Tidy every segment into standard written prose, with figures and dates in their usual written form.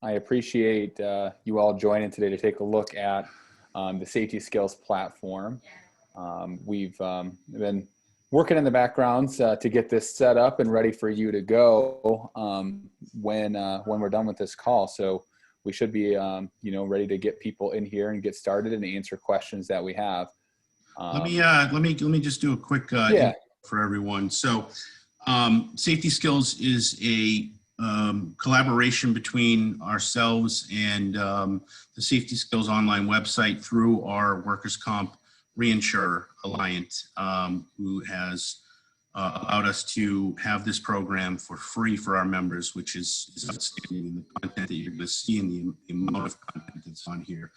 I appreciate you all joining today to take a look at the Safety Skills platform. We've been working in the backgrounds to get this set up and ready for you to go when we're done with this call. So we should be ready to get people in here and get started and answer questions that we have. Let me just do a quick yeah. for everyone. So Safety Skills is a collaboration between ourselves and the Safety Skills online website through our Workers' Comp Reinsurer Alliance, who has allowed us to have this program for free for our members, which is outstanding. The content that you're going to see and the amount of content that's on here,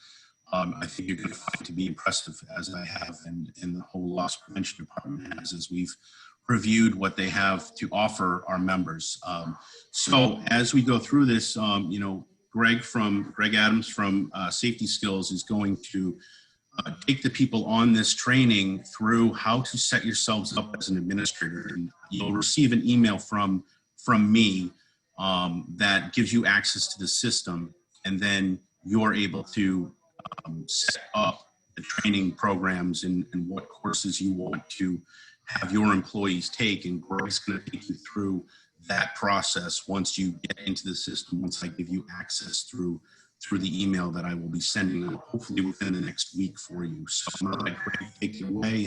I think you're going to find to be impressive, as I have, and the whole loss prevention department has, as we've reviewed what they have to offer our members. So as we go through this, Greg Adams from Safety Skills is going to take the people on this training through how to set yourselves up as an administrator. And you'll receive an email from me that gives you access to the system, and then you're able to set up the training programs and what courses you want to have your employees take. And Greg's going to take you through that process once you get into the system, once I give you access through the email that I will be sending out, hopefully within the next week for you. So I'm going to let Greg take it away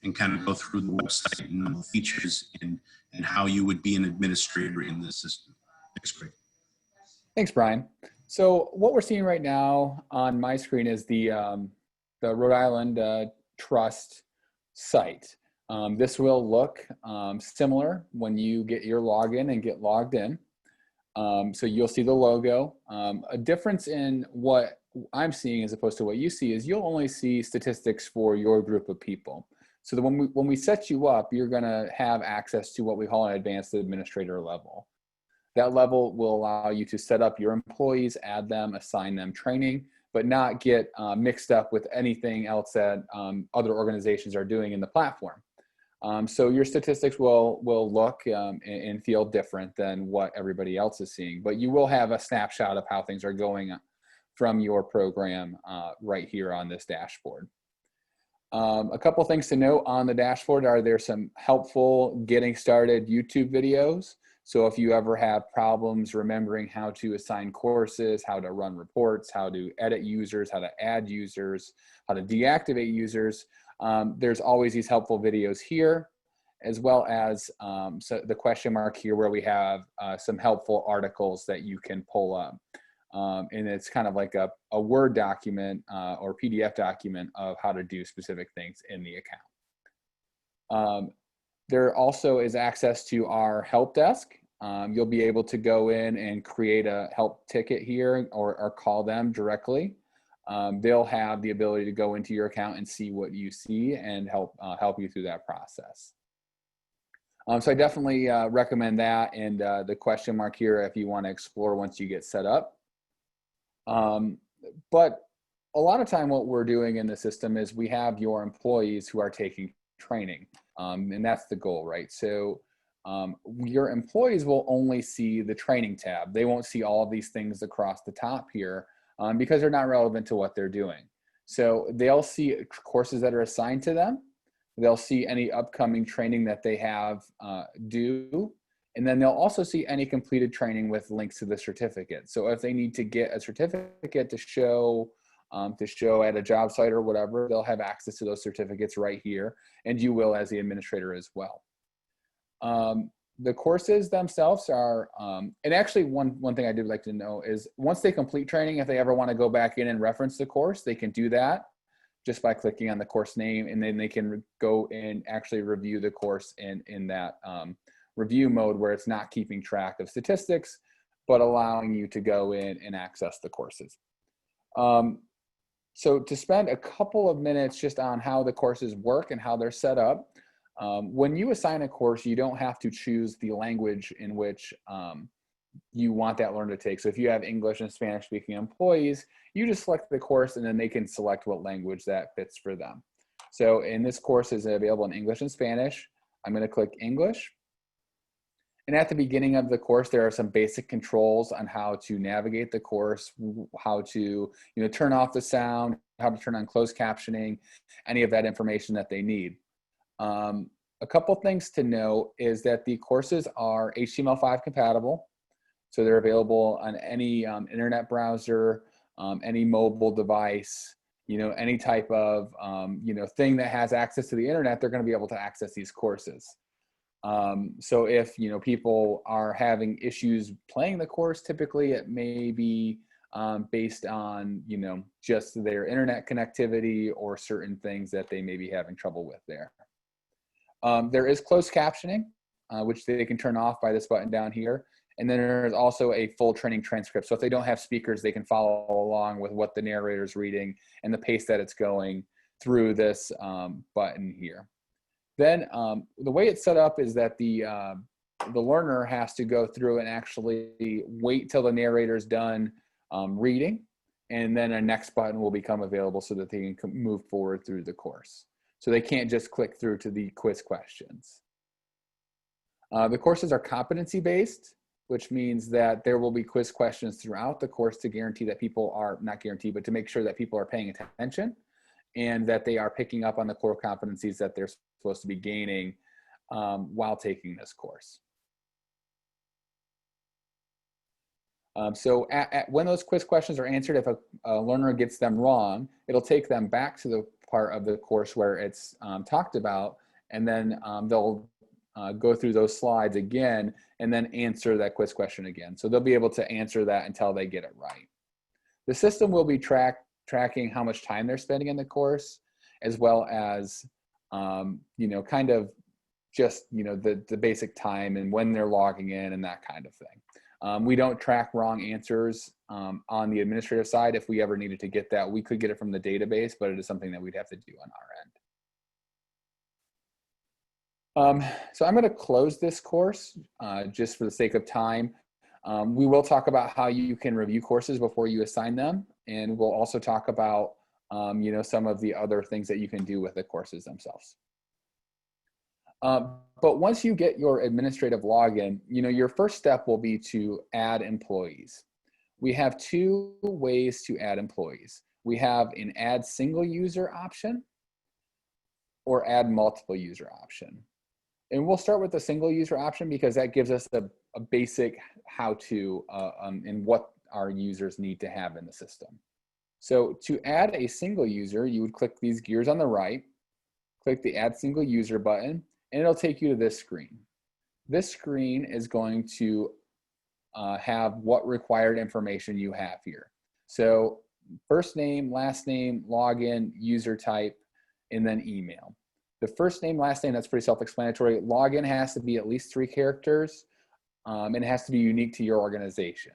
and kind of go through the website and all the features and how you would be an administrator in this system. Thanks, Greg. Thanks, Brian. So what we're seeing right now on my screen is the Rhode Island Trust site. This will look similar when you get your login and get logged in. So you'll see the logo. A difference in what I'm seeing as opposed to what you see is you'll only see statistics for your group of people. So that when we set you up, you're going to have access to what we call an advanced administrator level. That level will allow you to set up your employees, add them, assign them training, but not get mixed up with anything else that other organizations are doing in the platform. So your statistics will look and feel different than what everybody else is seeing, but you will have a snapshot of how things are going from your program right here on this dashboard. A couple things to note on the dashboard are there some helpful getting started YouTube videos. So if you ever have problems remembering how to assign courses, how to run reports, how to edit users, how to add users, how to deactivate users, there's always these helpful videos here, as well as so the question mark here where we have some helpful articles that you can pull up. And it's kind of like a Word document or PDF document of how to do specific things in the account. There also is access to our help desk. You'll be able to go in and create a help ticket here or call them directly. They'll have the ability to go into your account and see what you see and help you through that process. So I definitely recommend that, and the question mark here if you want to explore once you get set up. But a lot of time what we're doing in the system is we have your employees who are taking training, and that's the goal, right? So your employees will only see the training tab. They won't see all of these things across the top here because they're not relevant to what they're doing. So they'll see courses that are assigned to them. They'll see any upcoming training that they have due. And then they'll also see any completed training with links to the certificate. So if they need to get a certificate to show at a job site or whatever, they'll have access to those certificates right here, and you will as the administrator as well. The courses themselves are, and actually one thing I did like to know is once they complete training, if they ever want to go back in and reference the course, they can do that just by clicking on the course name, and then they can go and actually review the course in that review mode where it's not keeping track of statistics, but allowing you to go in and access the courses. So to spend a couple of minutes just on how the courses work and how they're set up, when you assign a course, you don't have to choose the language in which you want that learner to take. So if you have English and Spanish speaking employees, you just select the course and then they can select what language that fits for them. So in this course is available in English and Spanish. I'm going to click English. And at the beginning of the course, there are some basic controls on how to navigate the course, how to turn off the sound, how to turn on closed captioning, any of that information that they need. A couple things to know is that the courses are HTML5 compatible. So they're available on any internet browser, any mobile device, any type of thing that has access to the internet, they're going to be able to access these courses. So if people are having issues playing the course, typically it may be based on just their internet connectivity or certain things that they may be having trouble with there. There is closed captioning, which they can turn off by this button down here. And then there's also a full training transcript. So if they don't have speakers, they can follow along with what the narrator is reading and the pace that it's going through this button here. Then the way it's set up is that the learner has to go through and actually wait till the narrator's done reading, and then a next button will become available so that they can move forward through the course. So they can't just click through to the quiz questions. The courses are competency-based, which means that there will be quiz questions throughout the course to guarantee that people are, not guarantee, but to make sure that people are paying attention and that they are picking up on the core competencies that they're supposed to be gaining while taking this course. So when those quiz questions are answered, if a learner gets them wrong, it'll take them back to the part of the course where it's talked about, and then they'll go through those slides again and then answer that quiz question again. So they'll be able to answer that until they get it right. The system will be tracking how much time they're spending in the course, as well as kind of just the basic time and when they're logging in and that kind of thing. We don't track wrong answers on the administrative side. If we ever needed to get that, we could get it from the database, but it is something that we'd have to do on our end. So I'm going to close this course just for the sake of time. We will talk about how you can review courses before you assign them, and we'll also talk about some of the other things that you can do with the courses themselves. But once you get your administrative login, your first step will be to add employees. We have two ways to add employees. We have an add single user option or add multiple user option. And we'll start with the single user option because that gives us a basic how-to and what our users need to have in the system. So to add a single user, you would click these gears on the right, click the add single user button, and it'll take you to this screen. This screen is going to have what required information you have here. So first name, last name, login, user type, and then email. The first name, last name, that's pretty self-explanatory. Login has to be at least 3 characters, and it has to be unique to your organization.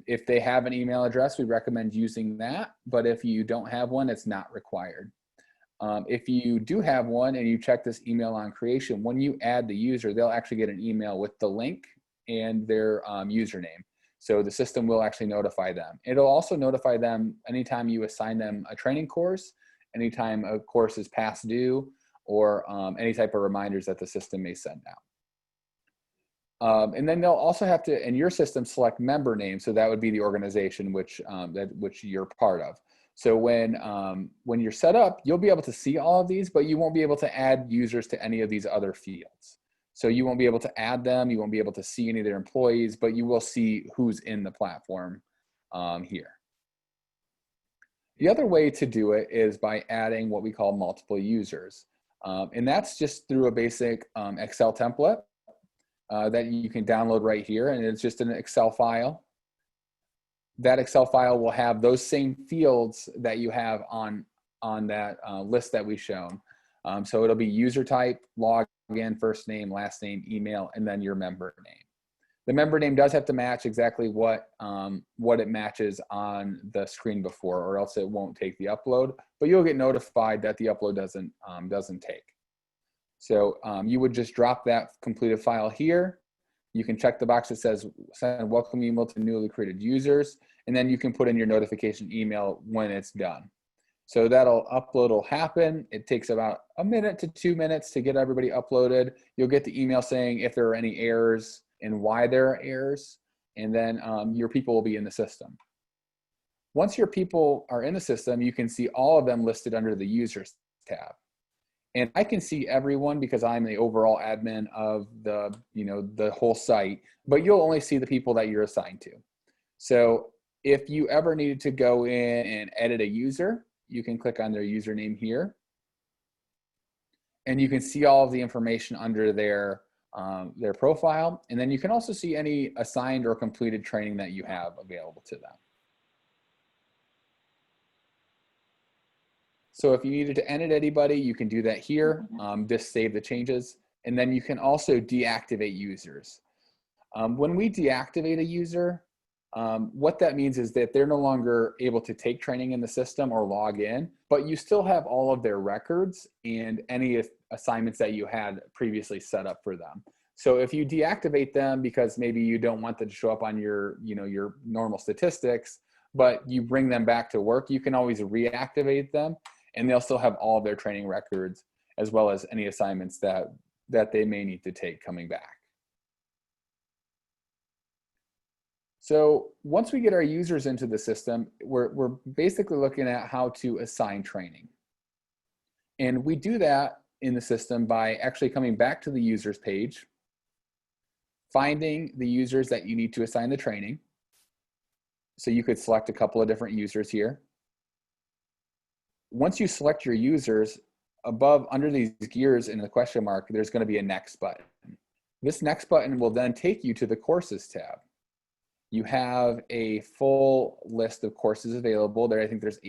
If they have an email address, we recommend using that, but if you don't have one, it's not required. If you do have one and you check this email on creation, when you add the user, they'll actually get an email with the link and their username. So the system will actually notify them. It'll also notify them anytime you assign them a training course, anytime a course is past due, or any type of reminders that the system may send out. And then they'll also have to, in your system, select member name. So that would be the organization which you're part of. So when you're set up, you'll be able to see all of these, but you won't be able to add users to any of these other fields. So you won't be able to add them. You won't be able to see any of their employees, but you will see who's in the platform here. The other way to do it is by adding what we call multiple users. And that's just through a basic Excel template that you can download right here. And it's just an Excel file. That Excel file will have those same fields that you have on that list that we've shown. So it'll be user type, login, first name, last name, email, and then your member name. The member name does have to match exactly what it matches on the screen before, or else it won't take the upload. But you'll get notified that the upload doesn't take. So you would just drop that completed file here. You can check the box that says send welcome email to newly created users, and then you can put in your notification email when it's done. So that'll upload will happen. It takes about a minute to 2 minutes to get everybody uploaded. You'll get the email saying if there are any errors and why there are errors, and then your people will be in the system. Once your people are in the system, you can see all of them listed under the users tab. And I can see everyone because I'm the overall admin of the, the whole site, but you'll only see the people that you're assigned to. So if you ever needed to go in and edit a user, you can click on their username here. And you can see all of the information under their profile. And then you can also see any assigned or completed training that you have available to them. So if you needed to edit anybody, you can do that here. Just save the changes. And then you can also deactivate users. When we deactivate a user, what that means is that they're no longer able to take training in the system or log in, but you still have all of their records and any assignments that you had previously set up for them. So if you deactivate them because maybe you don't want them to show up on your, your normal statistics, but you bring them back to work, you can always reactivate them and they'll still have all of their training records as well as any assignments that they may need to take coming back. So once we get our users into the system, we're basically looking at how to assign training. And we do that in the system by actually coming back to the users page, finding the users that you need to assign the training. So you could select a couple of different users here. Once you select your users, above under these gears in the question mark, there's going to be a next button. This next button will then take you to the courses tab. You have a full list of courses available there. I think there's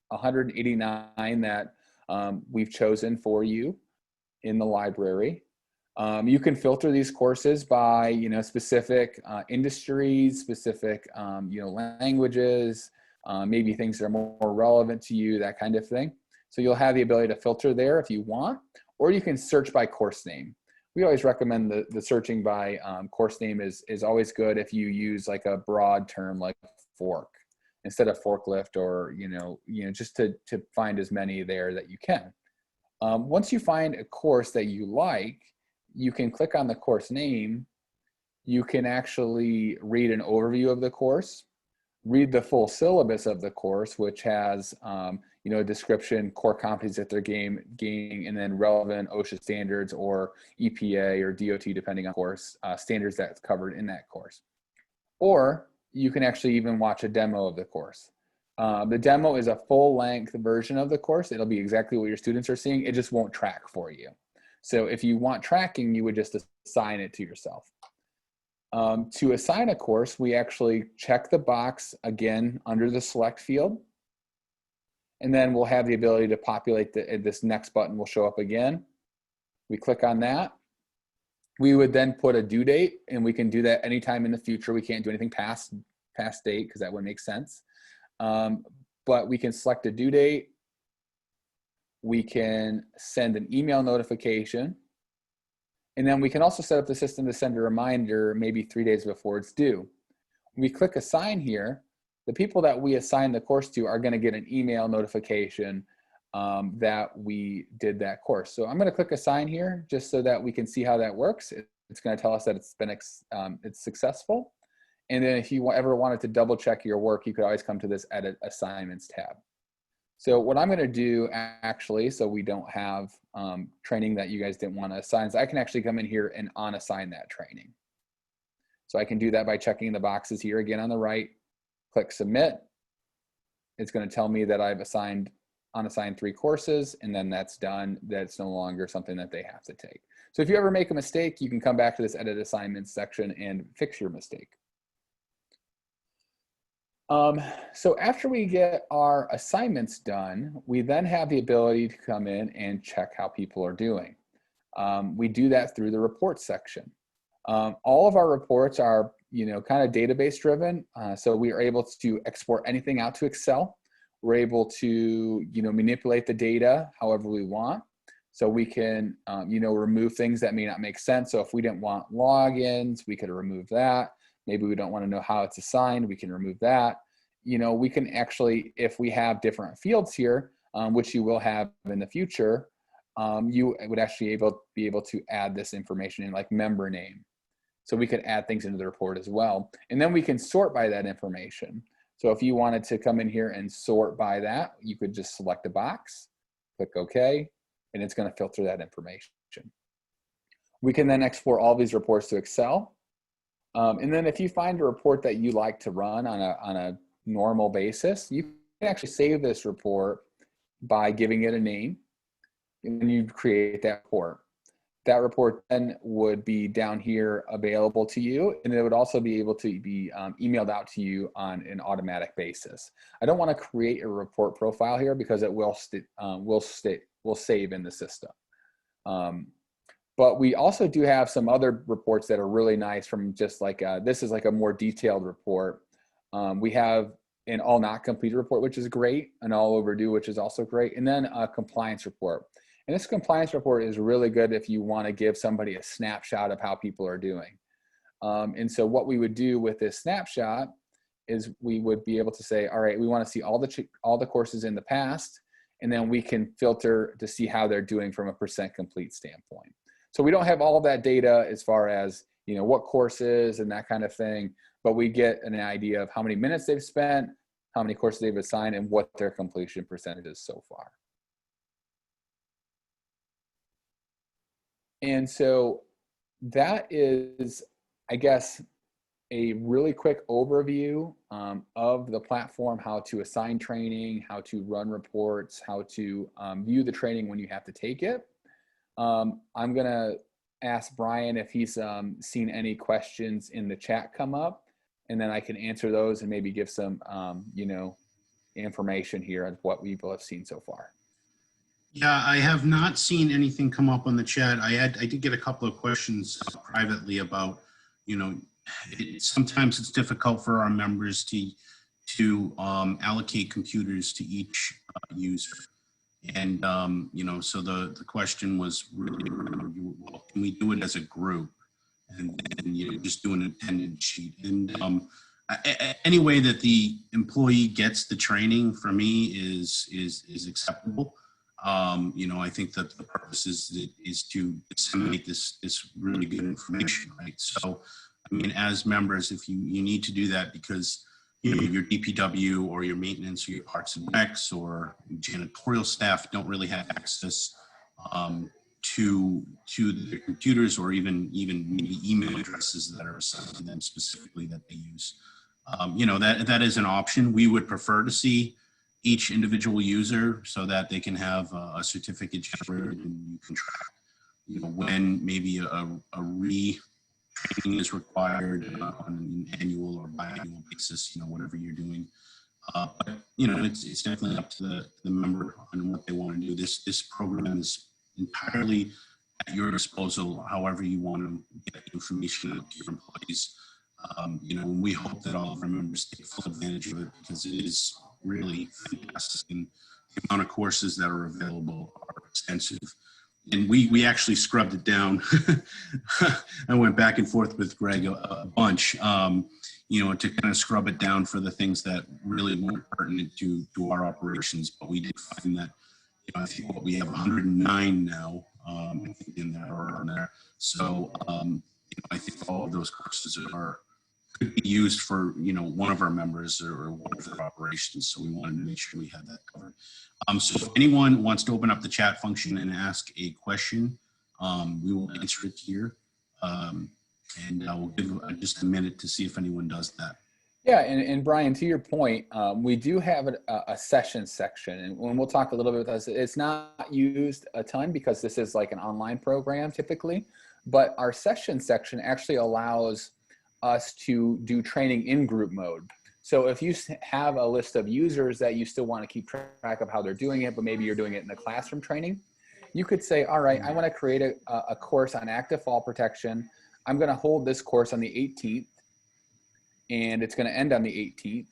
189 that we've chosen for you in the library. You can filter these courses by specific industries, specific languages, maybe things that are more relevant to you, that kind of thing. So you'll have the ability to filter there if you want, or you can search by course name. We always recommend the searching by course name is always good if you use like a broad term like fork instead of forklift, or just to find as many there that you can. Once you find a course that you like, you can click on the course name. You can actually read an overview of the course, read the full syllabus of the course, which has a description, core competencies that they're gaining, and then relevant OSHA standards or EPA or DOT, depending on course standards that's covered in that course. Or you can actually even watch a demo of the course. The demo is a full-length version of the course. It'll be exactly what your students are seeing. It just won't track for you. So if you want tracking, you would just assign it to yourself. To assign a course, we actually check the box again under the select field. And then we'll have the ability to populate this next button will show up again. We click on that. We would then put a due date, and we can do that anytime in the future. We can't do anything past date because that wouldn't make sense. But we can select a due date. We can send an email notification. And then we can also set up the system to send a reminder maybe 3 days before it's due. We click assign here. The people that we assign the course to are going to get an email notification that we did that course. So I'm going to click assign here just so that we can see how that works. It's going to tell us that it's successful. And then if you ever wanted to double check your work, you could always come to this edit assignments tab. So what I'm going to do actually, so we don't have training that you guys didn't want to assign, is I can actually come in here and unassign that training. So I can do that by checking the boxes here again on the right, click submit. It's going to tell me that I've unassigned 3 courses, and then that's done. That's no longer something that they have to take. So if you ever make a mistake, you can come back to this edit assignments section and fix your mistake. So after we get our assignments done, we then have the ability to come in and check how people are doing. We do that through the reports section. All of our reports are, kind of database driven. So we are able to export anything out to Excel. We're able to, manipulate the data however we want. So we can, remove things that may not make sense. So if we didn't want logins, we could remove that. Maybe we don't want to know how it's assigned, we can remove that. We can actually, if we have different fields here, which you will have in the future, you would actually be able to add this information in, like member name. So we could add things into the report as well. And then we can sort by that information. So if you wanted to come in here and sort by that, you could just select a box, click OK, and it's going to filter that information. We can then export all these reports to Excel. And then if you find a report that you like to run on a normal basis, you can actually save this report by giving it a name, and then you create that report. That report then would be down here available to you, and it would also be able to be emailed out to you on an automatic basis. I don't want to create a report profile here because it will save in the system. But we also do have some other reports that are really nice from just like, this is like a more detailed report. We have an all not completed report, which is great, an all overdue, which is also great, and then a compliance report. And this compliance report is really good if you want to give somebody a snapshot of how people are doing. And so what we would do with this snapshot is we would be able to say, all right, we want to see all the courses in the past, and then we can filter to see how they're doing from a % complete standpoint. So we don't have all of that data as far as, you know, what courses and that kind of thing, but we get an idea of how many minutes they've spent, how many courses they've assigned, and what their completion percentage is so far. And so that is, I guess, a really quick overview of the platform, how to assign training, how to run reports, how to view the training when you have to take it. I'm going to ask Brian if he's seen any questions in the chat come up, and then I can answer those and maybe give some, you know, information here on what people have seen so far. Yeah, I have not seen anything come up on the chat. I did get a couple of questions privately about, you know, sometimes it's difficult for our members to allocate computers to each user. And, you know, so the question was really, well, can we do it as a group? And then, you know, just do an attendance sheet. And any way that the employee gets the training for me is acceptable. You know, I think that the purpose is to disseminate this really good information, right? So, I mean, as members, if you need to do that because, you know, your DPW or your maintenance or your parks and recs or janitorial staff don't really have access to their computers or even maybe email addresses that are assigned to them specifically that they use. You know, that is an option. We would prefer to see each individual user so that they can have a certificate generated and you can track, you know, when maybe a re-training is required on an annual or biannual basis, you know, whatever you're doing. But, you know, it's definitely up to the member on what they want to do. This program is entirely at your disposal, however you want to get information out to your employees. You know, and we hope that all of our members take full advantage of it because it is really fantastic, and the amount of courses that are available are extensive. And we actually scrubbed it down. I went back and forth with Greg a bunch, you know, to kind of scrub it down for the things that really weren't pertinent to our operations. But we did find that, you know, I think we have 109 now in that or on there. So, you know, I think all of those courses could be used for, you know, one of our members or one of their operations. So we wanted to make sure we had that covered. So if anyone wants to open up the chat function and ask a question, we will answer it here. And I will give just a minute to see if anyone does that. Yeah, and Brian, to your point, we do have a session section, and when we'll talk a little bit about this, it's not used a ton because this is like an online program typically, but our session section actually allows us to do training in group mode. So if you have a list of users that you still want to keep track of how they're doing it, but maybe you're doing it in the classroom training, you could say, all right, I want to create a course on active fall protection. I'm going to hold this course on the 18th, and it's going to end on the 18th.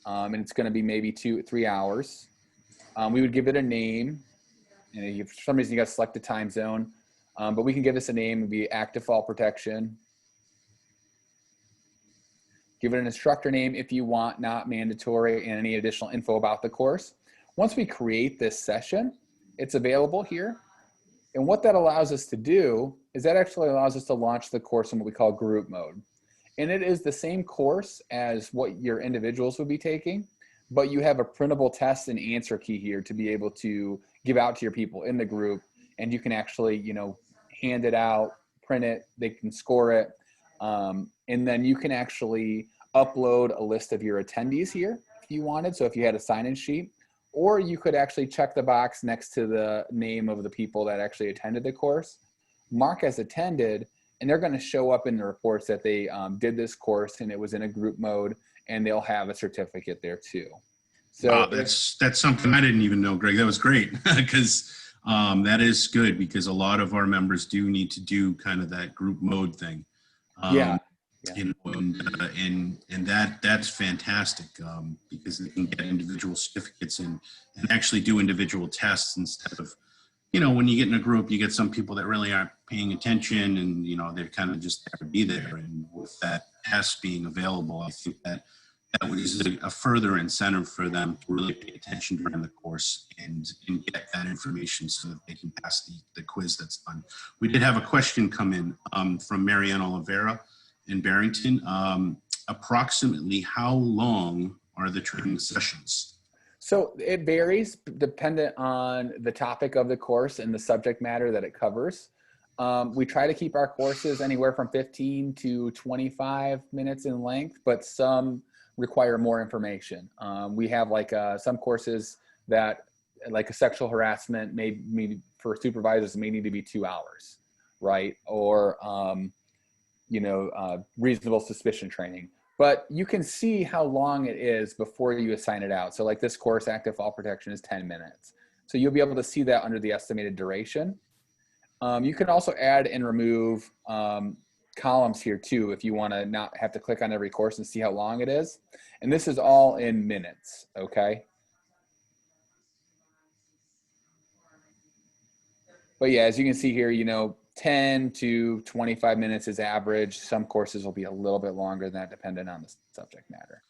And it's going to be maybe 2-3 hours. We would give it a name, and if for some reason you got to select the time zone, but we can give this a name. It would be active fall protection. Give it an instructor name if you want, not mandatory, and any additional info about the course. Once we create this session, it's available here. And what that allows us to do is that actually allows us to launch the course in what we call group mode. And it is the same course as what your individuals would be taking, but you have a printable test and answer key here to be able to give out to your people in the group. And you can actually, you know, hand it out, print it, they can score it. And then you can actually upload a list of your attendees here if you wanted. So if you had a sign-in sheet, or you could actually check the box next to the name of the people that actually attended the course, mark as attended, and they're going to show up in the reports that they did this course and it was in a group mode, and they'll have a certificate there too. So wow, that's something I didn't even know, Greg. That was great because that is good, because a lot of our members do need to do kind of that group mode thing. Yeah. You know, and that's fantastic, because they can get individual certificates and actually do individual tests instead of, you know, when you get in a group, you get some people that really aren't paying attention, and, you know, they're kind of just there to be there. And with that test being available, I think that was a further incentive for them to really pay attention during the course and get that information so that they can pass the quiz that's done. We did have a question come in from Marianne Oliveira in Barrington. Approximately how long are the training sessions? So it varies dependent on the topic of the course and the subject matter that it covers. We try to keep our courses anywhere from 15 to 25 minutes in length, but some require more information. We have like some courses that, like a sexual harassment, maybe for supervisors may need to be 2 hours, right? Or reasonable suspicion training. But you can see how long it is before you assign it out. So like this course, Active Fall Protection, is 10 minutes. So you'll be able to see that under the estimated duration. You can also add and remove columns here too, if you want to not have to click on every course and see how long it is. And this is all in minutes, okay? But yeah, as you can see here, 10 to 25 minutes is average. Some courses will be a little bit longer than that, depending on the subject matter.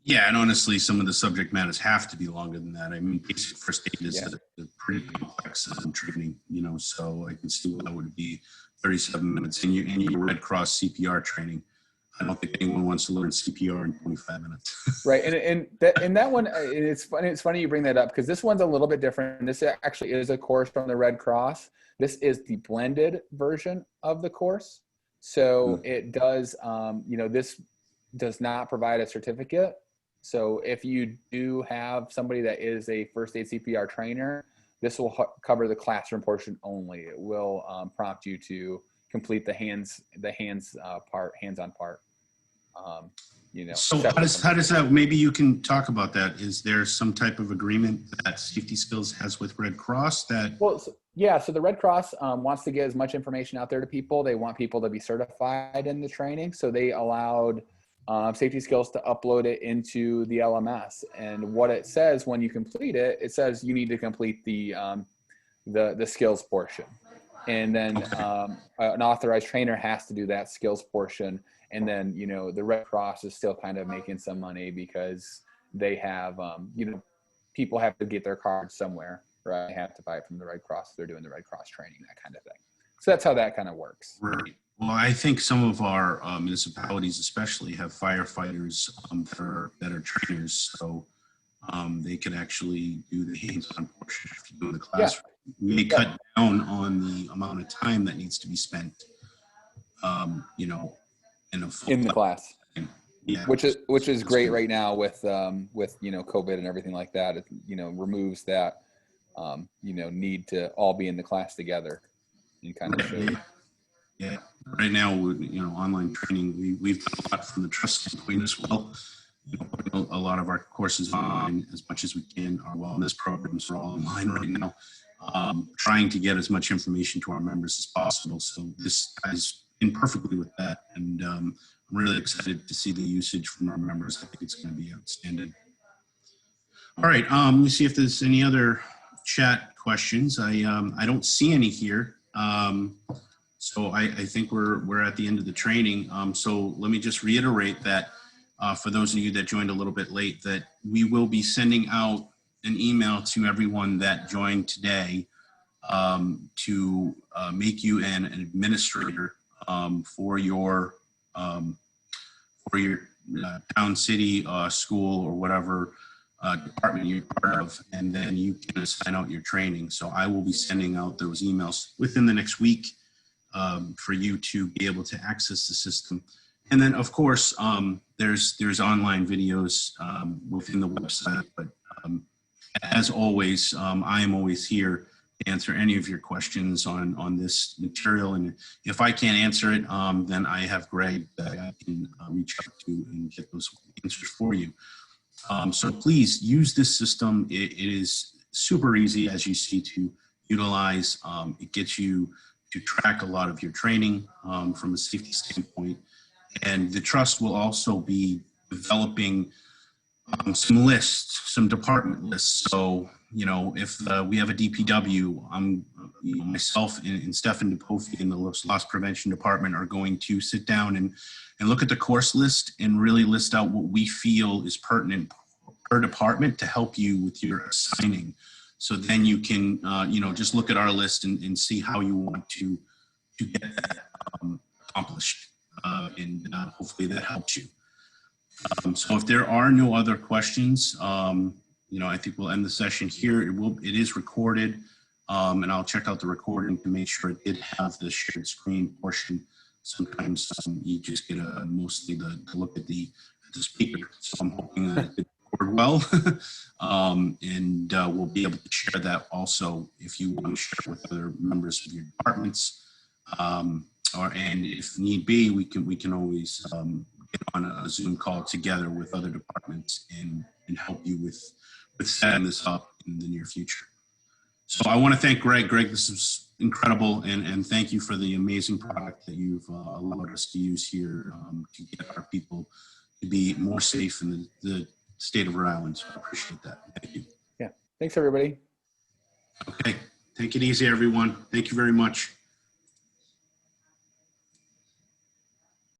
Yeah, and honestly, some of the subject matters have to be longer than that. I mean, basic first aid is a pretty complex training, so I can see why that would be 37 minutes. And your Red Cross CPR training, I don't think anyone wants to learn CPR in 25 minutes. Right, and that one, it's funny you bring that up, because this one's a little bit different. This actually is a course from the Red Cross. This is the blended version of the course. So it does, this does not provide a certificate. So if you do have somebody that is a first aid CPR trainer, this will cover the classroom portion only. It will prompt you to complete the hands-on part. So how does that, maybe you can talk about that. Is there some type of agreement that Safety Skills has with Red Cross that? Well, so the Red Cross wants to get as much information out there to people. They want people to be certified in the training. So they allowed Safety Skills to upload it into the LMS. And what it says when you complete it, it says you need to complete the skills portion. And then an authorized trainer has to do that skills portion. And then, the Red Cross is still kind of making some money because they have, people have to get their cards somewhere, right? They have to buy it from the Red Cross. They're doing the Red Cross training, that kind of thing. So that's how that kind of works. Right. Well, I think some of our municipalities especially have firefighters that are trainers. So they can actually do the hands-on portion if you do in the classroom. Yeah. We may cut down on the amount of time that needs to be spent, in the class. Yeah. Which is great right now with COVID and everything like that. It removes that need to all be in the class together and kind of show you. Yeah. Right now, online training, we've done a lot from the trust standpoint as well. A lot of our courses online as much as we can. Our wellness programs are all online right now. Trying to get as much information to our members as possible. So this ties in perfectly with that. And I'm really excited to see the usage from our members. I think it's going to be outstanding. All right. Let me see if there's any other chat questions. I don't see any here. So I think we're at the end of the training. So let me just reiterate that for those of you that joined a little bit late, that we will be sending out an email to everyone that joined today to make you an administrator for your town, city, school, or whatever department you're part of, and then you can sign out your training. So I will be sending out those emails within the next week for you to be able to access the system. And then, of course, there's online videos within the website. But as always, I am always here to answer any of your questions on this material. And if I can't answer it, then I have Greg that I can reach out to and get those answers for you. So please use this system. It is super easy, as you see, to utilize. It gets you to track a lot of your training from a safety standpoint. And the trust will also be developing some lists, some department lists. So, you know, if we have a DPW, myself and Stefan DePofi in the loss prevention department are going to sit down and look at the course list and really list out what we feel is pertinent per department to help you with your assigning. So then you can, you know, just look at our list and see how you want to get that accomplished. And hopefully that helps you. So if there are no other questions, you know, I think we'll end the session here. It is recorded, and I'll check out the recording to make sure it did have the shared screen portion. Sometimes you just get mostly the look at the speaker. So I'm hoping that it record well, and we'll be able to share that also if you want to share it with other members of your departments. And if need be, we can always get on a Zoom call together with other departments and help you with setting this up in the near future. So I want to thank Greg. Greg, this is incredible, and thank you for the amazing product that you've allowed us to use here to get our people to be more safe in the state of Rhode Island. So I appreciate that. Thank you. Yeah. Thanks, everybody. Okay. Take it easy, everyone. Thank you very much.